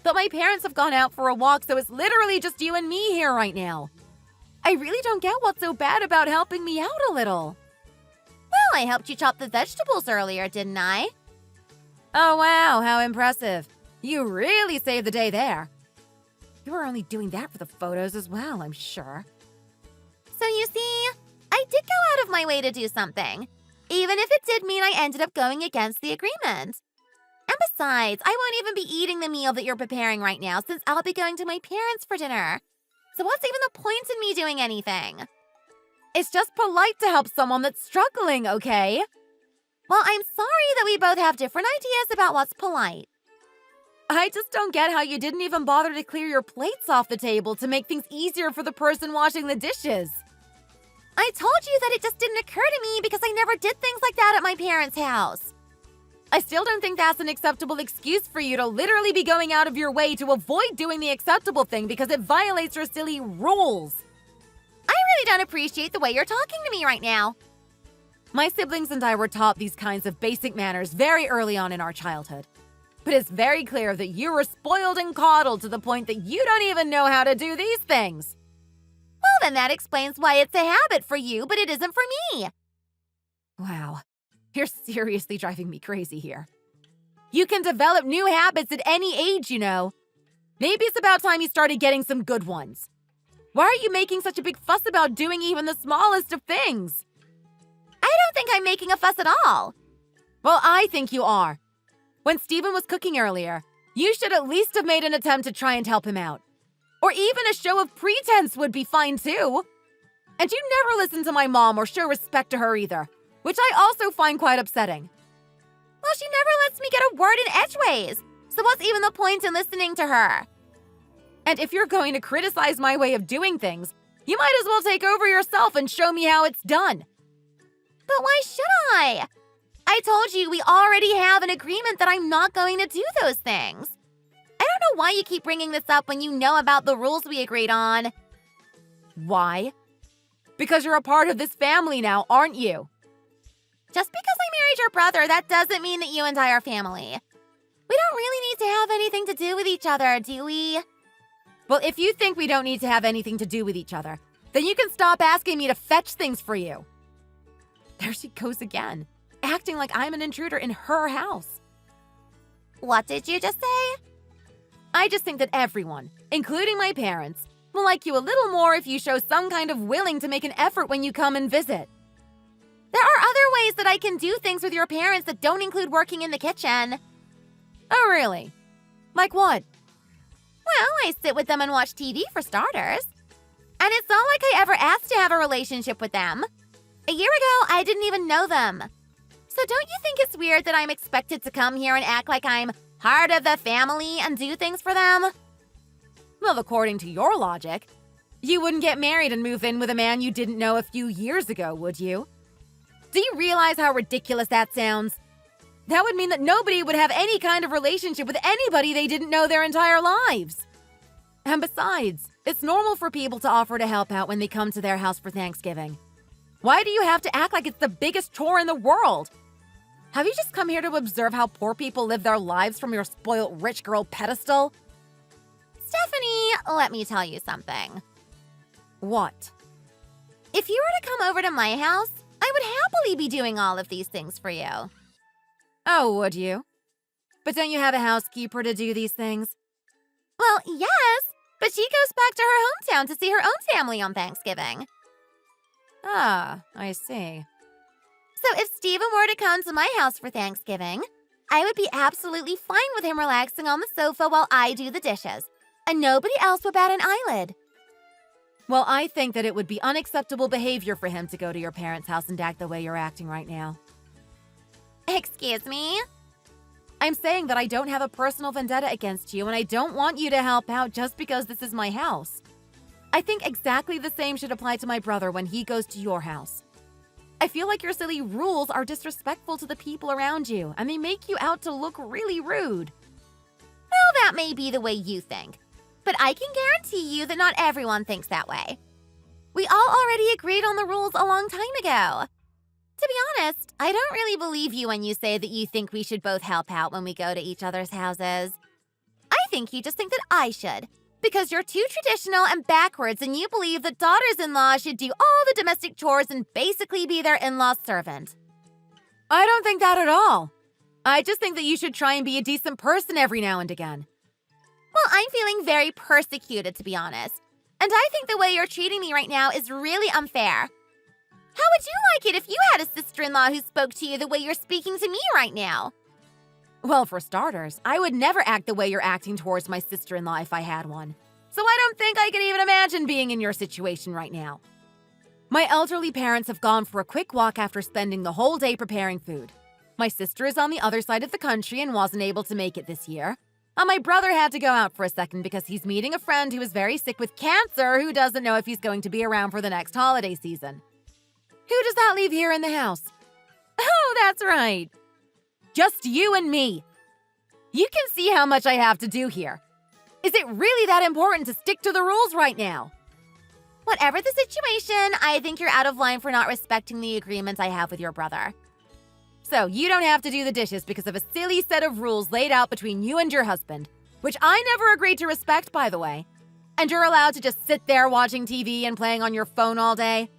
But my parents have gone out for a walk, so it's literally just you and me here right now. I really don't get what's so bad about helping me out a little. Well, I helped you chop the vegetables earlier, didn't I? Oh wow, how impressive. You really saved the day there. You were only doing that for the photos as well, I'm sure. So you see, I did go out of my way to do something, even if it did mean I ended up going against the agreement. And besides, I won't even be eating the meal that you're preparing right now since I'll be going to my parents for dinner. So what's even the point in me doing anything? It's just polite to help someone that's struggling, okay? Well, I'm sorry that we both have different ideas about what's polite. I just don't get how you didn't even bother to clear your plates off the table to make things easier for the person washing the dishes. I told you that it just didn't occur to me because I never did things like that at my parents' house. I still don't think that's an acceptable excuse for you to literally be going out of your way to avoid doing the acceptable thing because it violates your silly rules. I really don't appreciate the way you're talking to me right now. My siblings and I were taught these kinds of basic manners very early on in our childhood. But it's very clear that you were spoiled and coddled to the point that you don't even know how to do these things. Well, then that explains why it's a habit for you, but it isn't for me. Wow, you're seriously driving me crazy here. You can develop new habits at any age, you know. Maybe it's about time you started getting some good ones. Why are you making such a big fuss about doing even the smallest of things? I don't think I'm making a fuss at all. Well, I think you are. When Steven was cooking earlier, you should at least have made an attempt to try and help him out. Or even a show of pretense would be fine too. And you never listen to my mom or show respect to her either, which I also find quite upsetting. Well, she never lets me get a word in edgeways, so what's even the point in listening to her? And if you're going to criticize my way of doing things, you might as well take over yourself and show me how it's done. But why should I? I told you we already have an agreement that I'm not going to do those things. don't know why you keep bringing this up when you know about the rules we agreed on. Why? Because you're a part of this family now, aren't you? Just because I married your brother, that doesn't mean that you and I are family. We don't really need to have anything to do with each other, do we? Well, if you think we don't need to have anything to do with each other, then you can stop asking me to fetch things for you. There she goes again, acting like I'm an intruder in her house. What did you just say? I just think that everyone, including my parents, will like you a little more if you show some kind of willing to make an effort when you come and visit. There are other ways that I can do things with your parents that don't include working in the kitchen. Oh, really? Like what? Well, I sit with them and watch TV for starters. And it's not like I ever asked to have a relationship with them. A year ago, I didn't even know them. So don't you think it's weird that I'm expected to come here and act like I'm part of the family and do things for them? Well, according to your logic, you wouldn't get married and move in with a man you didn't know a few years ago, would you? Do you realize how ridiculous that sounds? That would mean that nobody would have any kind of relationship with anybody they didn't know their entire lives. And besides, it's normal for people to offer to help out when they come to their house for Thanksgiving. Why do you have to act like it's the biggest chore in the world? Have you just come here to observe how poor people live their lives from your spoiled rich girl pedestal? Stephanie, let me tell you something. What? If you were to come over to my house, I would happily be doing all of these things for you. Oh, would you? But don't you have a housekeeper to do these things? Well, yes, but she goes back to her hometown to see her own family on Thanksgiving. Ah, I see. So if Steven were to come to my house for Thanksgiving, I would be absolutely fine with him relaxing on the sofa while I do the dishes, and nobody else would bat an eyelid. Well, I think that it would be unacceptable behavior for him to go to your parents' house and act the way you're acting right now. Excuse me? I'm saying that I don't have a personal vendetta against you, and I don't want you to help out just because this is my house. I think exactly the same should apply to my brother when he goes to your house. I feel like your silly rules are disrespectful to the people around you, and they make you out to look really rude. Well, that may be the way you think, but I can guarantee you that not everyone thinks that way. We all already agreed on the rules a long time ago. To be honest, I don't really believe you when you say that you think we should both help out when we go to each other's houses. I think you just think that I should, because you're too traditional and backwards and you believe that daughters-in-law should do all the domestic chores and basically be their in-law's servant. I don't think that at all. I just think that you should try and be a decent person every now and again. Well, I'm feeling very persecuted, to be honest. And I think the way you're treating me right now is really unfair. How would you like it if you had a sister-in-law who spoke to you the way you're speaking to me right now? Well, for starters, I would never act the way you're acting towards my sister-in-law if I had one. So I don't think I could even imagine being in your situation right now. My elderly parents have gone for a quick walk after spending the whole day preparing food. My sister is on the other side of the country and wasn't able to make it this year. And my brother had to go out for a second because he's meeting a friend who is very sick with cancer who doesn't know if he's going to be around for the next holiday season. Who does that leave here in the house? Oh, that's right. Just you and me. You can see how much I have to do here. Is it really that important to stick to the rules right now? Whatever the situation, I think you're out of line for not respecting the agreements I have with your brother. So you don't have to do the dishes because of a silly set of rules laid out between you and your husband, which I never agreed to respect, by the way. And you're allowed to just sit there watching TV and playing on your phone all day.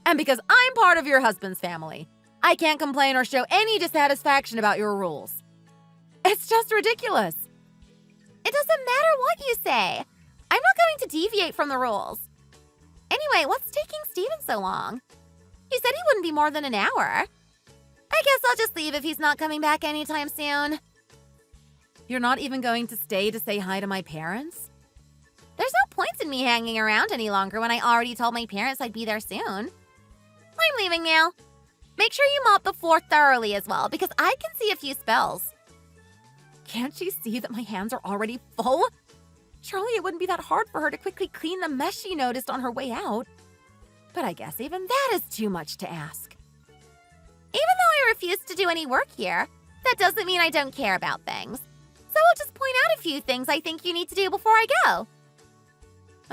And because I'm part of your husband's family, I can't complain or show any dissatisfaction about your rules. It's just ridiculous. It doesn't matter what you say. I'm not going to deviate from the rules. Anyway, what's taking Steven so long? He said he wouldn't be more than an hour. I guess I'll just leave if he's not coming back anytime soon. You're not even going to stay to say hi to my parents? There's no point in me hanging around any longer when I already told my parents I'd be there soon. I'm leaving now. Make sure you mop the floor thoroughly as well, because I can see a few spills. Can't she see that my hands are already full? Surely it wouldn't be that hard for her to quickly clean the mess she noticed on her way out. But I guess even that is too much to ask. Even though I refuse to do any work here, that doesn't mean I don't care about things. I'll just point out a few things I think you need to do before I go.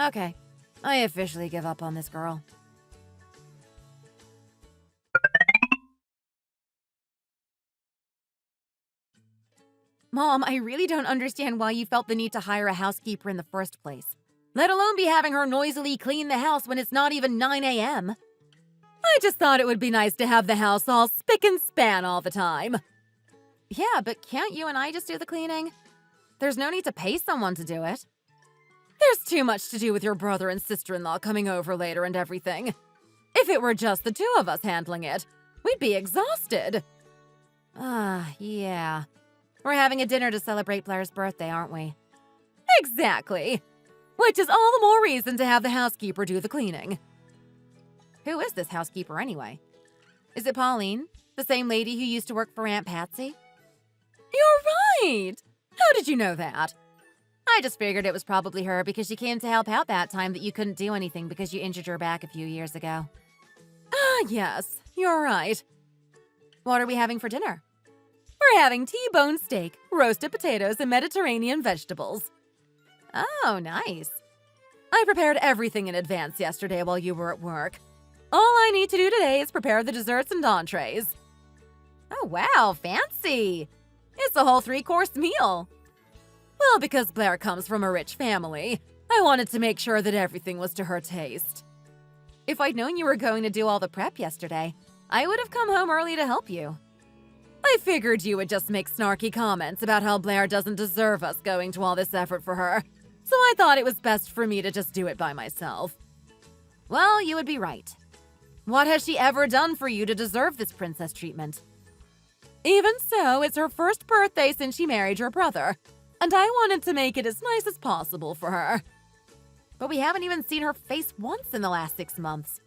Okay, I officially give up on this girl. Mom, I really don't understand why you felt the need to hire a housekeeper in the first place, let alone be having her noisily clean the house when it's not even 9 a.m. I just thought it would be nice to have the house all spick and span all the time. Yeah, but can't you and I just do the cleaning? There's no need to pay someone to do it. There's too much to do with your brother and sister-in-law coming over later and everything. If it were just the two of us handling it, we'd be exhausted. Yeah. We're having a dinner to celebrate Blair's birthday, aren't we? Exactly. Which is all the more reason to have the housekeeper do the cleaning. Who is this housekeeper anyway? Is it Pauline, the same lady who used to work for Aunt Patsy? You're right! How did you know that? I just figured it was probably her because she came to help out that time that you couldn't do anything because you injured your back a few years ago. Yes, you're right. What are we having for dinner? We're having T-bone steak, roasted potatoes, and Mediterranean vegetables. Oh, nice. I prepared everything in advance yesterday while you were at work. All I need to do today is prepare the desserts and entrees. Oh, wow, fancy. It's a whole 3-course meal. Well, because Blair comes from a rich family, I wanted to make sure that everything was to her taste. If I'd known you were going to do all the prep yesterday, I would have come home early to help you. I figured you would just make snarky comments about how Blair doesn't deserve us going to all this effort for her, so I thought it was best for me to just do it by myself. Well, you would be right. What has she ever done for you to deserve this princess treatment? Even so, it's her first birthday since she married your brother, and I wanted to make it as nice as possible for her. But we haven't even seen her face once in the last 6 months.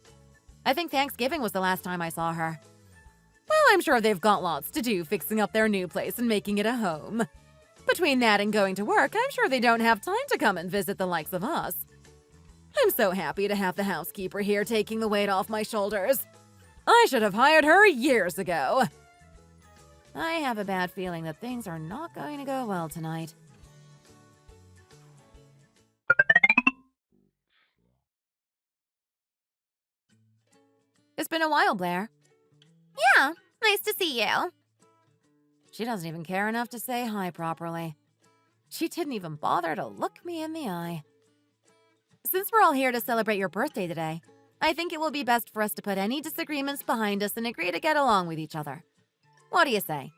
I think Thanksgiving was the last time I saw her. Well, I'm sure they've got lots to do fixing up their new place and making it a home. Between that and going to work, I'm sure they don't have time to come and visit the likes of us. I'm so happy to have the housekeeper here taking the weight off my shoulders. I should have hired her years ago. I have a bad feeling that things are not going to go well tonight. It's been a while, Blair. Yeah, nice to see you. She doesn't even care enough to say hi properly. She didn't even bother to look me in the eye. Since we're all here to celebrate your birthday today, I think it will be best for us to put any disagreements behind us and agree to get along with each other. What do you say?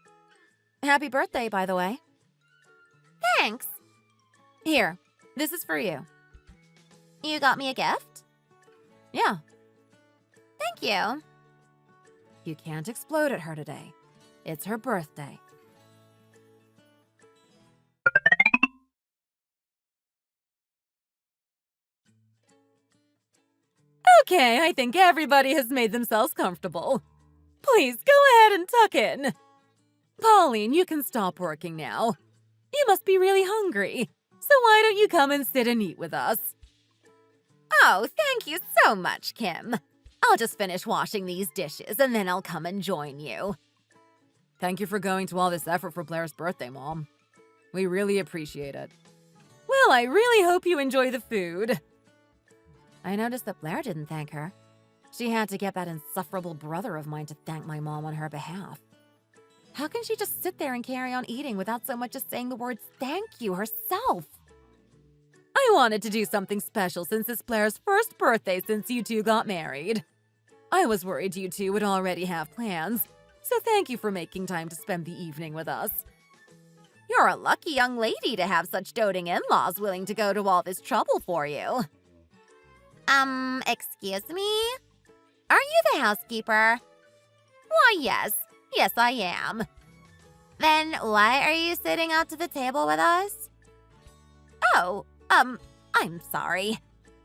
Happy birthday, by the way. Thanks. Here, this is for you. You got me a gift? Yeah, Thank you. you can't explode at her today. It's her birthday. Okay, I think everybody has made themselves comfortable. Please go ahead and tuck in. Pauline, you can stop working now. You must be really hungry, so why don't you come and sit and eat with us? Oh, thank you so much, Kim. I'll just finish washing these dishes and then I'll come and join you. Thank you for going to all this effort for Blair's birthday, Mom. We really appreciate it. Well, I really hope you enjoy the food. I noticed that Blair didn't thank her. She had to get that insufferable brother of mine to thank my mom on her behalf. How can she just sit there and carry on eating without so much as saying the words thank you herself? I wanted to do something special since it's Blair's first birthday since you two got married. I was worried you two would already have plans, so thank you for making time to spend the evening with us. You're a lucky young lady to have such doting in-laws willing to go to all this trouble for you. Excuse me? Are you the housekeeper? Why, yes. Yes, I am. Then why are you sitting out to the table with us? Oh, I'm sorry.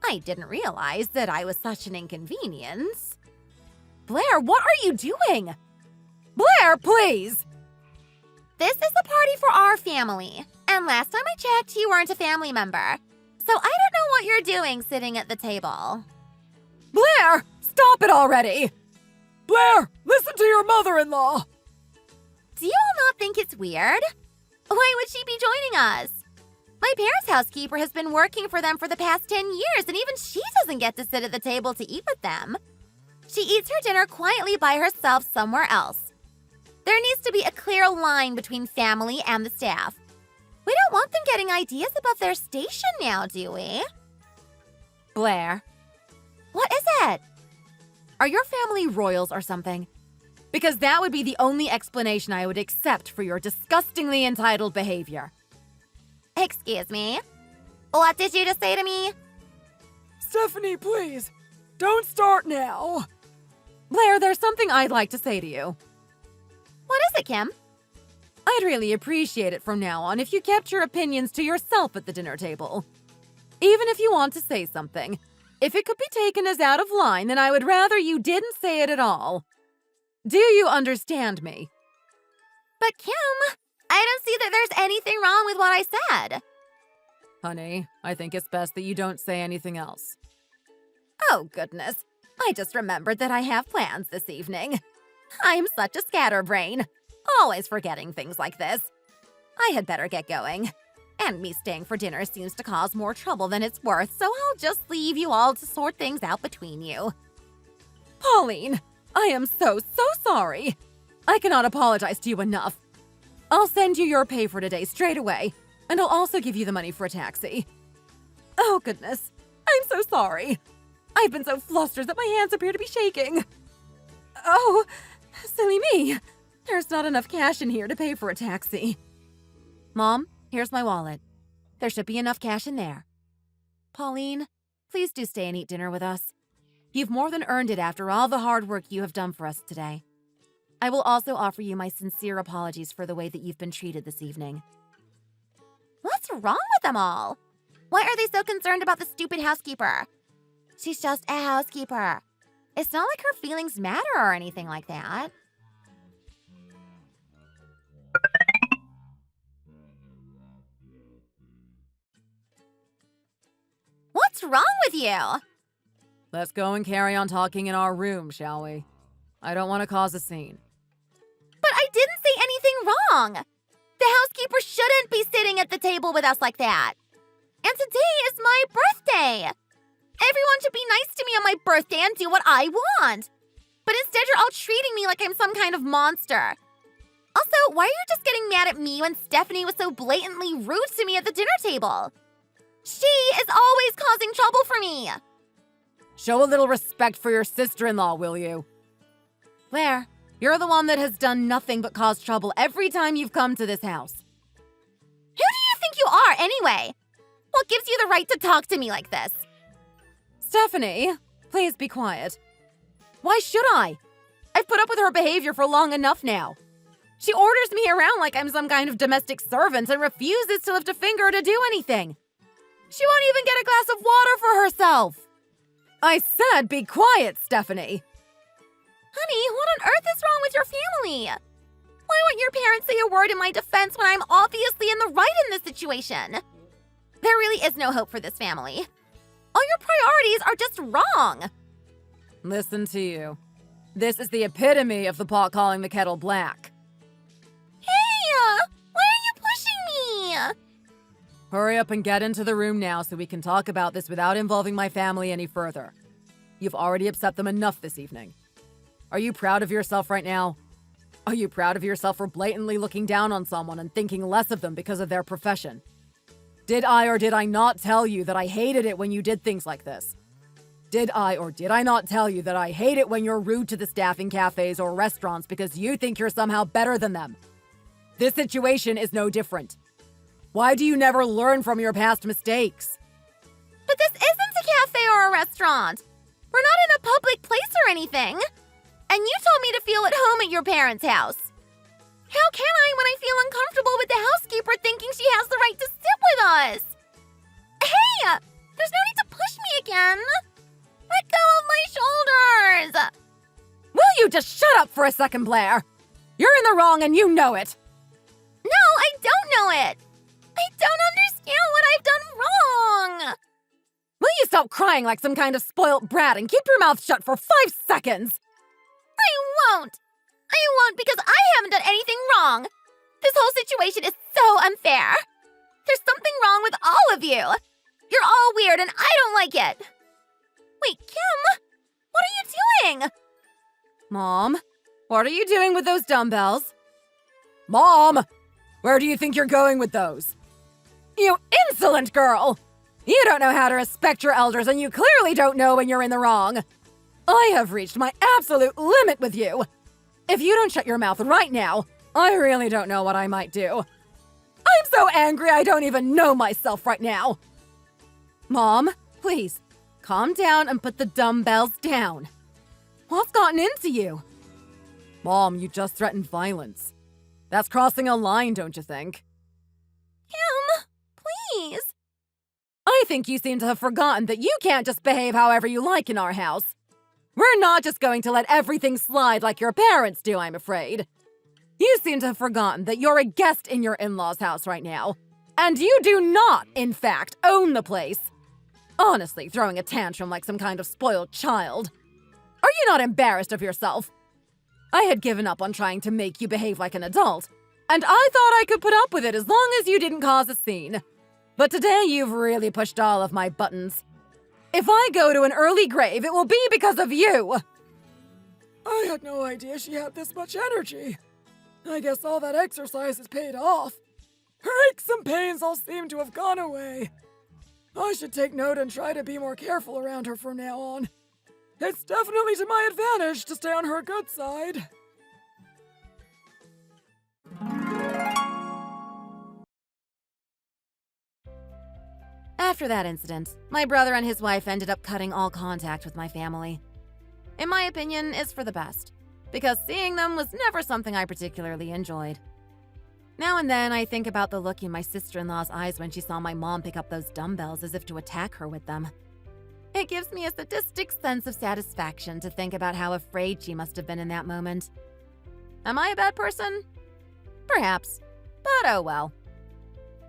I didn't realize that I was such an inconvenience. Blair, what are you doing? Blair, please! This is a party for our family. And last time I checked, you weren't a family member. So I don't know what you're doing sitting at the table. Blair, stop it already! Blair, listen to your mother-in-law! Do you all not think it's weird? Why would she be joining us? My parents' housekeeper has been working for them for the past 10 years, and even she doesn't get to sit at the table to eat with them. She eats her dinner quietly by herself somewhere else. There needs to be a clear line between family and the staff. We don't want them getting ideas about their station now, do we? Blair, What is it? are your family royals or something? Because that would be the only explanation I would accept for your disgustingly entitled behavior. Excuse me? What did you just say to me? Stephanie, please, don't start now. Blair, there's something I'd like to say to you. What is it, Kim? I'd really appreciate it from now on if you kept your opinions to yourself at the dinner table. Even if you want to say something, if it could be taken as out of line, then I would rather you didn't say it at all. Do you understand me? But Kim, I don't see that there's anything wrong with what I said. Honey, I think it's best that you don't say anything else. Oh, goodness. I just remembered that I have plans this evening. I'm such a scatterbrain, always forgetting things like this. I had better get going. And me staying for dinner seems to cause more trouble than it's worth, so I'll just leave you all to sort things out between you. Pauline, I am so sorry. I cannot apologize to you enough. I'll send you your pay for today straight away, and I'll also give you the money for a taxi. Oh, goodness. I'm so sorry. I've been so flustered that my hands appear to be shaking. Oh, silly me. There's not enough cash in here to pay for a taxi. Mom, here's my wallet. There should be enough cash in there. Pauline, please do stay and eat dinner with us. You've more than earned it after all the hard work you have done for us today. I will also offer you my sincere apologies for the way that you've been treated this evening. What's wrong with them all? Why are they so concerned about the stupid housekeeper? She's just a housekeeper. It's not like her feelings matter or anything like that. What's wrong with you? Let's go and carry on talking in our room, shall we? I don't want to cause a scene. But I didn't say anything wrong. The housekeeper shouldn't be sitting at the table with us like that. And today is my birthday. Everyone should be nice to me on my birthday and do what I want. But instead, you're all treating me like I'm some kind of monster. Also, why are you just getting mad at me when Stephanie was so blatantly rude to me at the dinner table? She is always causing trouble for me. Show a little respect for your sister-in-law, will you? Blair, you're the one that has done nothing but cause trouble every time you've come to this house. Who do you think you are, anyway? What gives you the right to talk to me like this? Stephanie, please be quiet. Why should I? I've put up with her behavior for long enough now. She orders me around like I'm some kind of domestic servant and refuses to lift a finger to do anything. She won't even get a glass of water for herself. I said be quiet, Stephanie. Honey, what on earth is wrong with your family? Why won't your parents say a word in my defense when I'm obviously in the right in this situation? There really is no hope for this family. All your priorities are just wrong. Listen to you. This is the epitome of the pot calling the kettle black. Hey, why are you pushing me? Hurry up and get into the room now so we can talk about this without involving my family any further. You've already upset them enough this evening. Are you proud of yourself right now? Are you proud of yourself for blatantly looking down on someone and thinking less of them because of their profession? Did I or did I not tell you that I hated it when you did things like this? Did I or did I not tell you that I hate it when you're rude to the staff in cafes or restaurants because you think you're somehow better than them? This situation is no different. Why do you never learn from your past mistakes? But this isn't a cafe or a restaurant. We're not in a public place or anything. And you told me to feel at home at your parents' house. How can I when I feel uncomfortable with the housekeeper thinking she has the right to sit with us? Hey! There's no need to push me again! Let go of my shoulders! Will you just shut up for a second, Blair? You're in the wrong and you know it. No, I don't know it! I don't understand what I've done wrong! Will you stop crying like some kind of spoilt brat and keep your mouth shut for 5 seconds? I won't! I won't because I haven't done anything wrong! This whole situation is so unfair. There's something wrong with all of you. You're all weird and I don't like it. Wait, Kim, what are you doing? Mom, what are you doing with those dumbbells? Mom! Where do you think you're going with those? You insolent girl! You don't know how to respect your elders, and you clearly don't know when you're in the wrong. I have reached my absolute limit with you. If you don't shut your mouth right now, I really don't know what I might do. I'm so angry I don't even know myself right now. Mom, please, calm down and put the dumbbells down. What's gotten into you? Mom, you just threatened violence. That's crossing a line, don't you think? Kim, please. I think you seem to have forgotten that you can't just behave however you like in our house. We're not just going to let everything slide like your parents do, I'm afraid. You seem to have forgotten that you're a guest in your in-laws' house right now. And you do not, in fact, own the place. Honestly, throwing a tantrum like some kind of spoiled child. Are you not embarrassed of yourself? I had given up on trying to make you behave like an adult, and I thought I could put up with it as long as you didn't cause a scene. But today you've really pushed all of my buttons. If I go to an early grave, it will be because of you! I had no idea she had this much energy. I guess all that exercise has paid off. Her aches and pains all seem to have gone away. I should take note and try to be more careful around her from now on. It's definitely to my advantage to stay on her good side. After that incident, my brother and his wife ended up cutting all contact with my family. In my opinion, it's for the best, because seeing them was never something I particularly enjoyed. Now and then, I think about the look in my sister-in-law's eyes when she saw my mom pick up those dumbbells as if to attack her with them. It gives me a sadistic sense of satisfaction to think about how afraid she must have been in that moment. Am I a bad person? Perhaps, but oh well.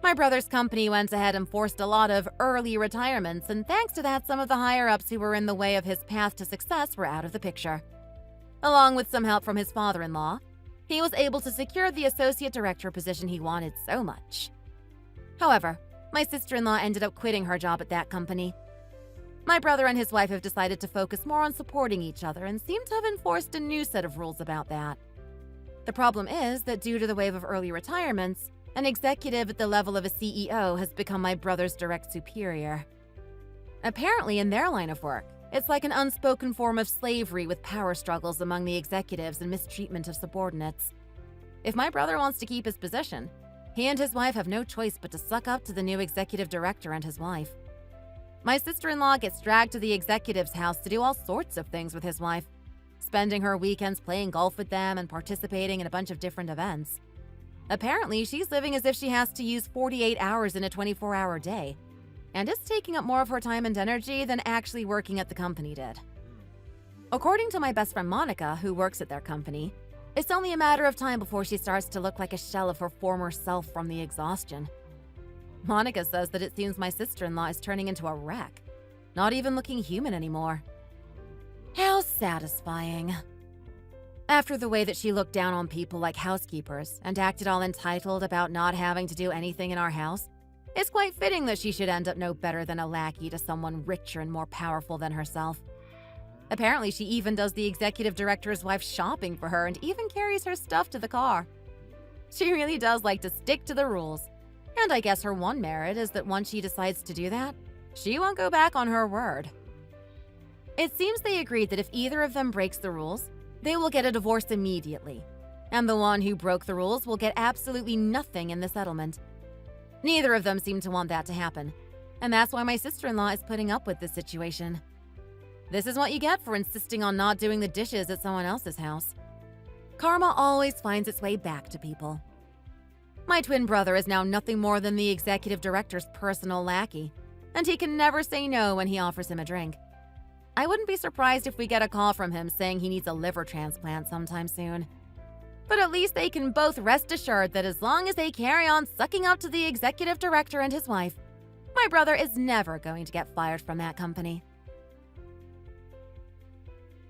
My brother's company went ahead and forced a lot of early retirements, and thanks to that, some of the higher-ups who were in the way of his path to success were out of the picture. Along with some help from his father-in-law, he was able to secure the associate director position he wanted so much. However, my sister-in-law ended up quitting her job at that company. My brother and his wife have decided to focus more on supporting each other and seem to have enforced a new set of rules about that. The problem is that due to the wave of early retirements, an executive at the level of a CEO has become my brother's direct superior. Apparently, in their line of work, it's like an unspoken form of slavery with power struggles among the executives and mistreatment of subordinates. If my brother wants to keep his position, he and his wife have no choice but to suck up to the new executive director and his wife. My sister-in-law gets dragged to the executive's house to do all sorts of things with his wife, spending her weekends playing golf with them and participating in a bunch of different events. Apparently, she's living as if she has to use 48 hours in a 24-hour day, and it's taking up more of her time and energy than actually working at the company did. According to my best friend Monica, who works at their company, it's only a matter of time before she starts to look like a shell of her former self from the exhaustion. Monica says that it seems my sister-in-law is turning into a wreck, not even looking human anymore. How satisfying. After the way that she looked down on people like housekeepers and acted all entitled about not having to do anything in our house, it's quite fitting that she should end up no better than a lackey to someone richer and more powerful than herself. Apparently, she even does the executive director's wife's shopping for her and even carries her stuff to the car. She really does like to stick to the rules. And I guess her one merit is that once she decides to do that, she won't go back on her word. It seems they agreed that if either of them breaks the rules, they will get a divorce immediately, and the one who broke the rules will get absolutely nothing in the settlement. Neither of them seem to want that to happen, and that's why my sister-in-law is putting up with this situation. This is what you get for insisting on not doing the dishes at someone else's house. Karma always finds its way back to people. My twin brother is now nothing more than the executive director's personal lackey, and he can never say no when he offers him a drink. I wouldn't be surprised if we get a call from him saying he needs a liver transplant sometime soon. But at least they can both rest assured that as long as they carry on sucking up to the executive director and his wife, my brother is never going to get fired from that company.